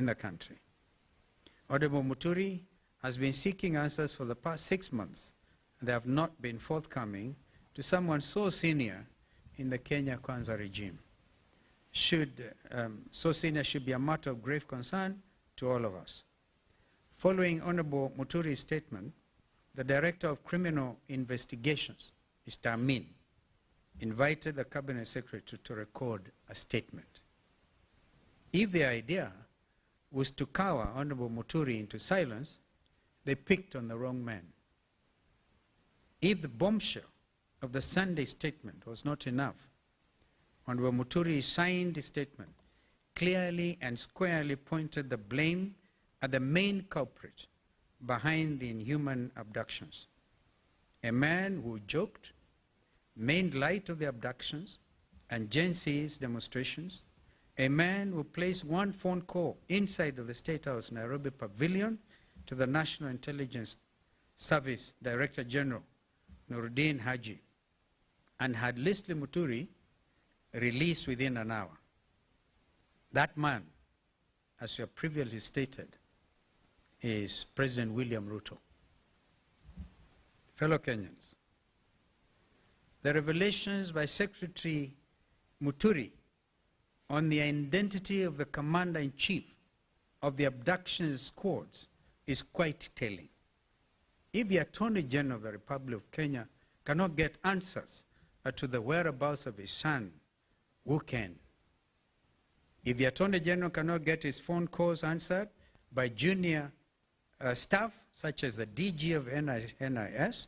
the country. Honorable Muturi has been seeking answers for the past 6 months, and they have not been forthcoming to someone so senior in the Kenya Kwanza regime. So senior should be a matter of grave concern to all of us. Following Honorable Muturi's statement, the Director of Criminal Investigations, Mr. Amin, invited the Cabinet Secretary to record a statement. If the idea was to cower Honorable Muturi into silence, they picked on the wrong man. If the bombshell of the Sunday statement was not enough, Honorable Muturi's signed statement clearly and squarely pointed the blame at the main culprit behind the inhuman abductions. A man who joked, made light of the abductions and Gen Z's demonstrations, a man who placed one phone call inside of the State House Nairobi Pavilion to the National Intelligence Service Director General, Nuruddin Haji, and had Leslie Muturi released within an hour. That man, as you have previously stated, is President William Ruto. Fellow Kenyans, the revelations by Secretary Muturi on the identity of the Commander-in-Chief of the abduction squads is quite telling. If the Attorney General of the Republic of Kenya cannot get answers to the whereabouts of his son, who can? If the Attorney General cannot get his phone calls answered by junior staff, such as the DG of NIS,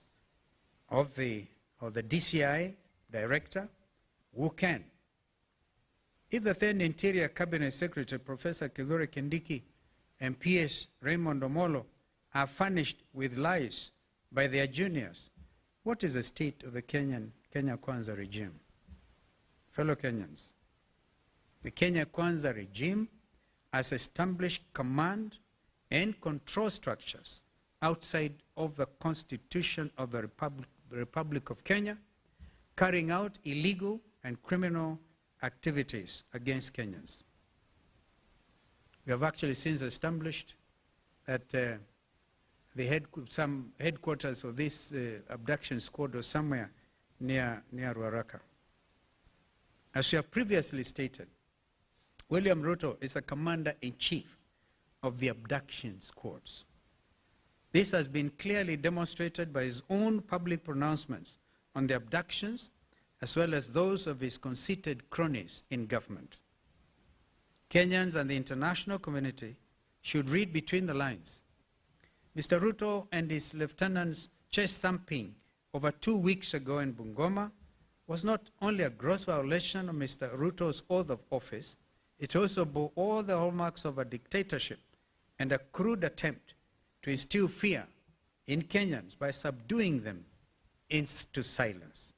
of the DCI Director, who can? If the then Interior Cabinet Secretary, Professor Kithure Kindiki, and PS Raymond Omolo are furnished with lies by their juniors, what is the state of the Kenya Kwanza regime? Fellow Kenyans, the Kenya Kwanza regime has established command and control structures outside of the Constitution of the Republic of Kenya, carrying out illegal and criminal activities against Kenyans. We have actually since established that some headquarters of this abduction squad was somewhere near Ruaraka. As we have previously stated, William Ruto is a commander-in-chief of the abduction squads. This has been clearly demonstrated by his own public pronouncements on the abductions, as well as those of his conceited cronies in government. Kenyans and the international community should read between the lines. Mr. Ruto and his lieutenants' chest thumping over 2 weeks ago in Bungoma was not only a gross violation of Mr. Ruto's oath of office, it also bore all the hallmarks of a dictatorship and a crude attempt to instill fear in Kenyans by subduing them into silence.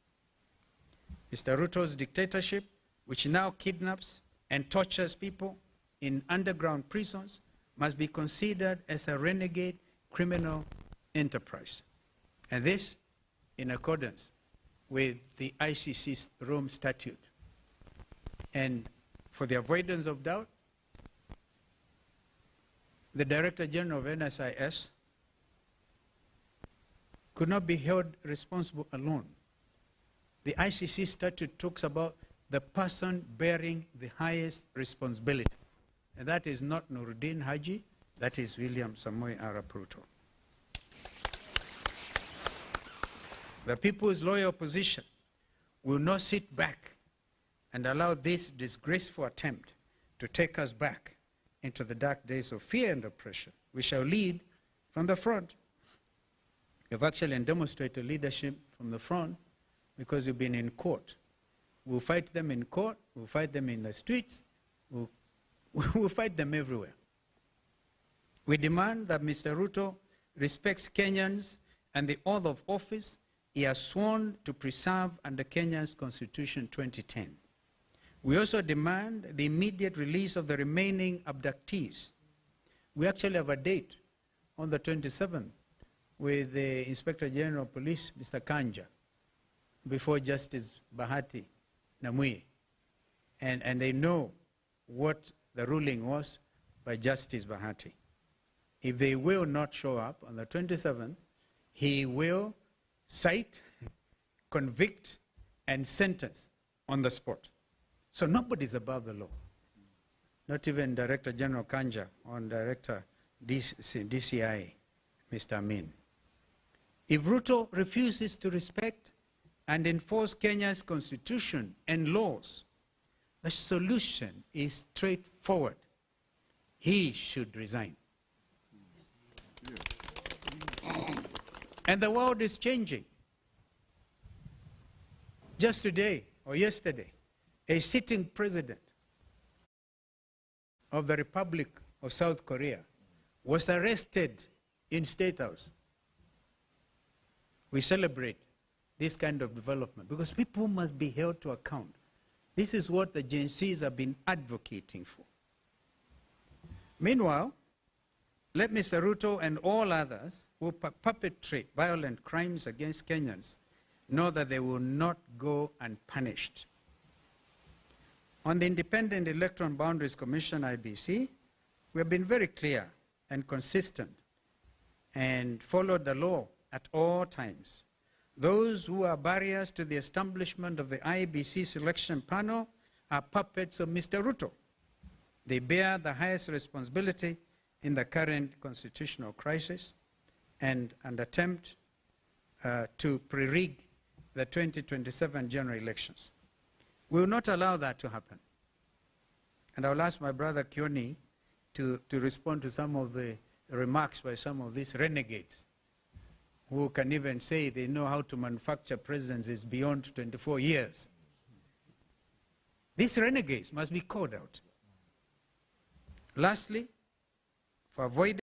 Mr. Ruto's dictatorship, which now kidnaps and tortures people in underground prisons, must be considered as a renegade criminal enterprise. And this in accordance with the ICC's Rome Statute. And for the avoidance of doubt, the Director General of NSIS could not be held responsible alone. The ICC statute talks about the person bearing the highest responsibility. And that is not Nuruddin Haji, that is William Samoei Arap Ruto. The People's Loyal Opposition will not sit back and allow this disgraceful attempt to take us back into the dark days of fear and oppression. We shall lead from the front. We've actually demonstrated leadership from the front because we've been in court. We'll fight them in court, we'll fight them in the streets, we'll fight them everywhere. We demand that Mr. Ruto respects Kenyans and the oath of office he has sworn to preserve under Kenya's Constitution 2010. We also demand the immediate release of the remaining abductees. We actually have a date on the 27th with the Inspector General of Police, Mr. Kanja, before Justice Bahati Namui. And they know what the ruling was by Justice Bahati. If they will not show up on the 27th, he will cite, convict, and sentence on the spot. So nobody's above the law. Not even Director General Kanja or Director DCI, Mr. Amin. If Ruto refuses to respect and enforce Kenya's constitution and laws, the solution is straightforward. He should resign. And the world is changing. Just today or yesterday, a sitting president of the Republic of South Korea was arrested in State House. We celebrate this kind of development because people must be held to account. This is what the Gen Zs have been advocating for. Meanwhile, let Mr. Ruto and all others who perpetrate violent crimes against Kenyans know that they will not go unpunished. On the Independent Electoral Boundaries Commission, IBC, we have been very clear and consistent and followed the law at all times. Those who are barriers to the establishment of the IBC selection panel are puppets of Mr. Ruto. They bear the highest responsibility in the current constitutional crisis and an attempt to pre-rig the 2027 general elections. We will not allow that to happen. And I will ask my brother Kioni to respond to some of the remarks by some of these renegades who can even say they know how to manufacture presidencies beyond 24 years. These renegades must be called out. Lastly, for avoidance